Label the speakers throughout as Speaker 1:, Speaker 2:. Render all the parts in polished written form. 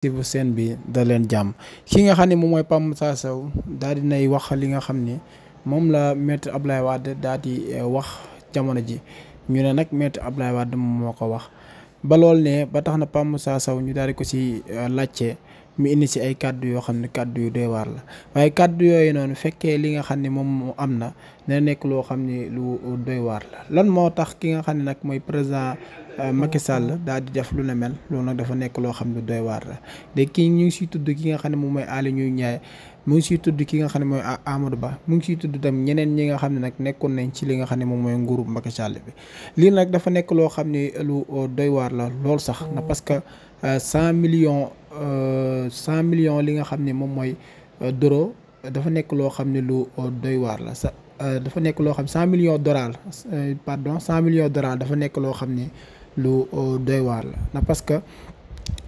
Speaker 1: ci bu seen bi da leen jàmm ki nga xam ne moom mooy Pape Matar Sow daal di nay wax li nga xam ni moom la maître Abdoulaye Wade daal di wax jamono ji ñu ne nag maître Abdoulaye Wade moom moo ko wax ba lool ne ba tax na Pape Matar Sow ñu daal di ko ci laajte mu indi si ay kàddu yoo xam ne kàddu yu doy waar la waaye kàddu yooyu noonu fekkee li nga xam ne moom am na dina nekk loo xam ne lu doy waar la lan moo tax ki nga xam ne nag mooy président Macky Sall daal di def lu ne mel loolu nag dafa nekk loo xam ne doy waar la de kii ñu ngi siy tudd ki nga xam ne moom mooy Aly Ngouille Ndiaye mu ngi siy tudd ki nga xam ne mooy Amadou Ba mu ngi siy tudd tam ñeneen ñi nga xam ne nag nekkoon nañ ci li nga xam ne moom mooy nguuru Macky Sall bi lii nag dafa nekk loo xam ne lu doy waar la lool sax na parce que 100 millions li nga xam ne moom mooy doro dafa nekk loo xam ne lu doy waar la sa dafa nekk loo xam 100 millions dollars 100 millions dollars dafa nekk loo xam ne lu doy waar la na parce que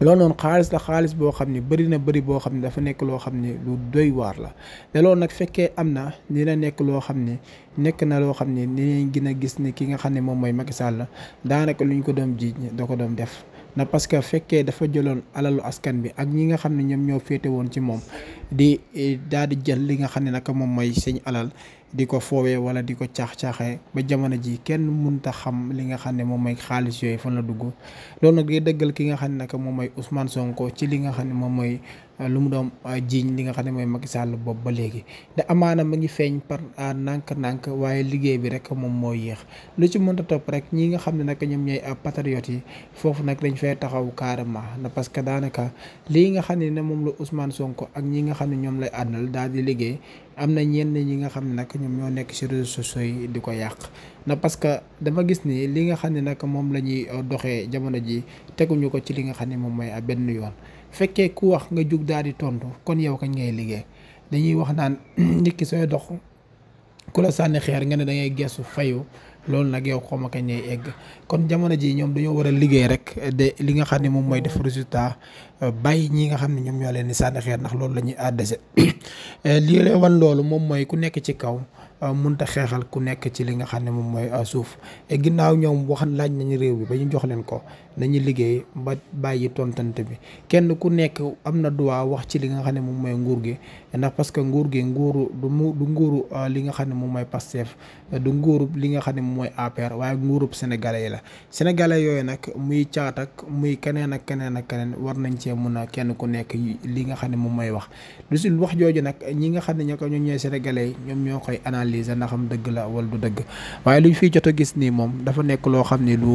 Speaker 1: loolu noonu xaalis boo xam ne bëri boo xam ne dafa nekk loo xam ne lu doy waar la te loolu nag fekkee am na dina nekk loo xam ne nekk na loo xam ne dinañ gën a gis ni ki nga xam ne moom mooy Macky Sall daanaka lu ñu ko doon jiiñ da ko doon def na parce que fekkee dafa jëloon alalu askan bi ak ñi nga xam ne ñoom ñoo féete woon ci moom di daal di jël li nga xam ne nag moom mooy seen alal di ko foowee wala di ko caax-caaxee ba jamono ji kenn mënut a xam li nga xam ne moom mooy xaalis yooyu fan la dugg loolu nag day dëggal ki nga xam ne nag moom mooy Ousmane Sonko ci li nga xam ne moom mooy lu mu doon jiiñ li nga xam ne mooy Macky Sall boobu ba léegi te amaana ma ngi feeñ par nànk-nànk waaye liggéey bi rek moom moo yéex lu ci mënta topp rek ñi nga xam ne nag ñoom ñooy patriotes yi foofu nag dañ fay taxaw carrément na parce que daanaka lii nga xam ne moom la Ousmane Sonko ak ñi nga xam ne ñoom lay àndal daal di liggéey am na ñenn ñi nga xam ne nag ñoom ñoo nekk ci réseaux sociaux yi di ko yàq na parce que dama gis ni li nga xam ne nag moom la ñuy doxee jamono ji teguñu ko ci li nga xam ne moom mooy benn yoon fekkee ku wax nga jug daal di tontu kon yow kañ ngay liggéey dañuy wax naan nit ki sooy dox ku la sànni xeer nga ne da ngay gestu fayu loolu nag yow xaw ma kañ ngay egg kon jamono ji ñoom dañoo war a liggéey rek de li nga xam ne moom mooy def résultat bàyyi ñi nga xam ne ñoom ñoo leen di sànni xeer ndax loolu la ñuy àddese lii lay wan loolu moom mooy ku nekk ci kaw mënut a xeexal ku nekk ci li nga xam ne moom mooy suuf ginnaaw ñoom wax laaj nañu réew bi ba ñu jox leen ko nañu liggéey ba bàyyi tontante bi kenn ku nekk am na droit wax ci li nga xam ne moom mooy nguur gi ndax parce que nguur gi nguuru du nguuru li nga xam ne moom mooy Pastef du nguuru li nga xam ne moom mooy APR waaye nguurub sénégalais yi la sénégalais yooyu nag muy caat ak muy keneen ak keneen ak keneen war nañ cee mën a kenn ku nekk li nga xam ne moom mooy wax lu si wax jooju nag ñi nga xam ne ñoo ñooy sénégalais yi ñoom ñoo koy analyser ndax am dëgg la wala du dëgg waaye luñ fiy jot a gis nii moom dafa nekk loo xam ne lu